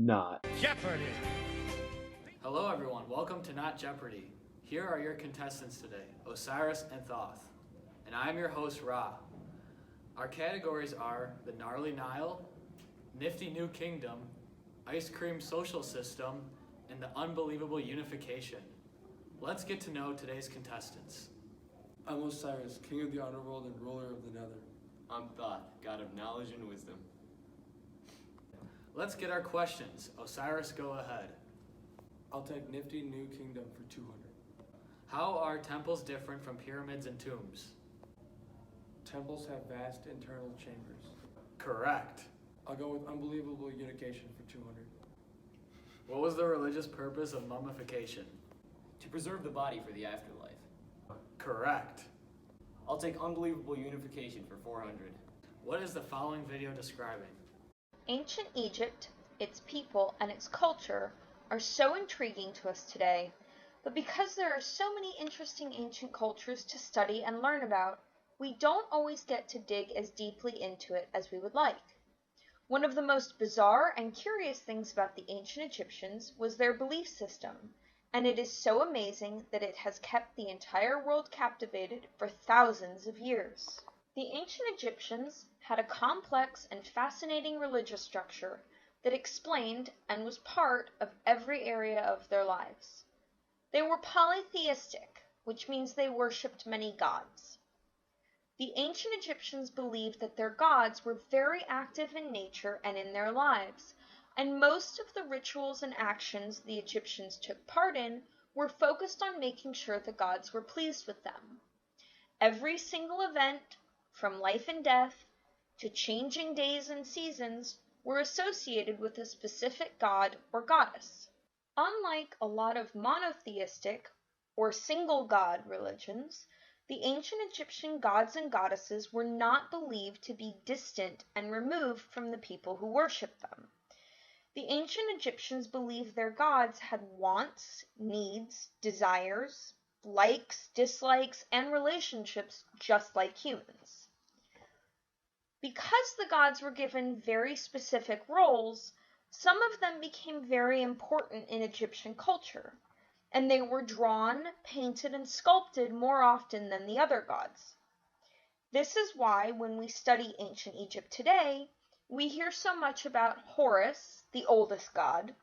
Not Jeopardy! Hello everyone, welcome to Not Jeopardy. Here are your contestants today, Osiris and Thoth. And I am your host, Ra. Our categories are the Gnarly Nile, Nifty New Kingdom, Ice Cream Social System, and the Unbelievable Unification. Let's get to know today's contestants. I'm Osiris, king of the underworld and ruler of the nether. I'm Thoth, god of knowledge and wisdom. Let's get our questions. Osiris, go ahead. I'll take nifty new kingdom for 200. How are temples different from pyramids and tombs? Temples have vast internal chambers. Correct. I'll go with unbelievable unification for 200. What was the religious purpose of mummification? To preserve the body for the afterlife. Correct. I'll take unbelievable unification for 400. What is the following video describing? Ancient Egypt, its people, and its culture are so intriguing to us today, but because there are so many interesting ancient cultures to study and learn about, we don't always get to dig as deeply into it as we would like. One of the most bizarre and curious things about the ancient Egyptians was their belief system, and it is so amazing that it has kept the entire world captivated for thousands of years. The ancient Egyptians had a complex and fascinating religious structure that explained and was part of every area of their lives. They were polytheistic, which means they worshipped many gods. The ancient Egyptians believed that their gods were very active in nature and in their lives, and most of the rituals and actions the Egyptians took part in were focused on making sure the gods were pleased with them. Every single event, from life and death to changing days and seasons, were associated with a specific god or goddess. Unlike a lot of monotheistic or single god religions, the ancient Egyptian gods and goddesses were not believed to be distant and removed from the people who worshipped them. The ancient Egyptians believed their gods had wants, needs, desires, likes, dislikes, and relationships just like humans. Because the gods were given very specific roles, some of them became very important in Egyptian culture, and they were drawn, painted, and sculpted more often than the other gods. This is why, when we study ancient Egypt today, we hear so much about Horus, the oldest god,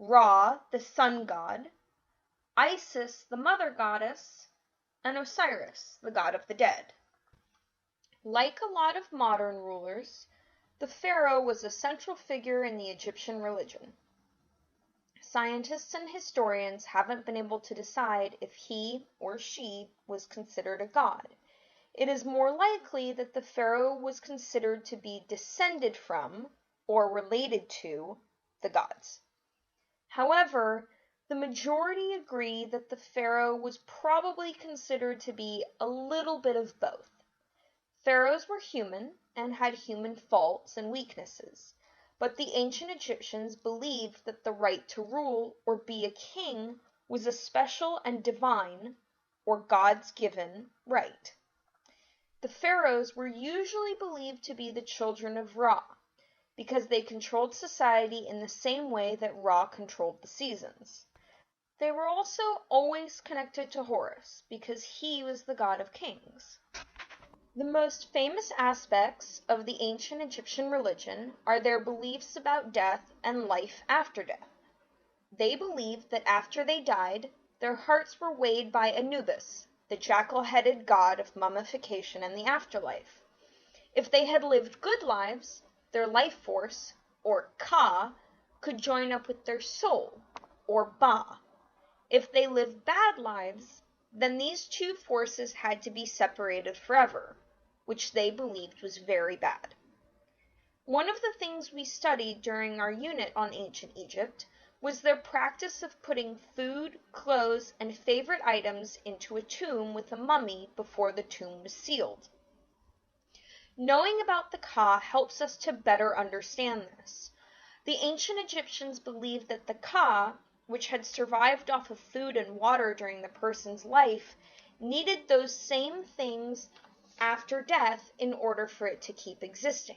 Ra, the sun god, Isis, the mother goddess, and Osiris, the god of the dead. Like a lot of modern rulers, the pharaoh was a central figure in the Egyptian religion. Scientists and historians haven't been able to decide if he or she was considered a god. It is more likely that the pharaoh was considered to be descended from, or related to, the gods. However, the majority agree that the pharaoh was probably considered to be a little bit of both. Pharaohs were human and had human faults and weaknesses, but the ancient Egyptians believed that the right to rule or be a king was a special and divine, or God's given, right. The pharaohs were usually believed to be the children of Ra, because they controlled society in the same way that Ra controlled the seasons. They were also always connected to Horus, because he was the god of kings. The most famous aspects of the ancient Egyptian religion are their beliefs about death and life after death. They believed that after they died, their hearts were weighed by Anubis, the jackal-headed god of mummification and the afterlife. If they had lived good lives, their life force, or Ka, could join up with their soul, or Ba. If they lived bad lives, then these two forces had to be separated forever, which they believed was very bad. One of the things we studied during our unit on ancient Egypt was their practice of putting food, clothes, and favorite items into a tomb with a mummy before the tomb was sealed. Knowing about the Ka helps us to better understand this. The ancient Egyptians believed that the Ka, which had survived off of food and water during the person's life, needed those same things after death in order for it to keep existing.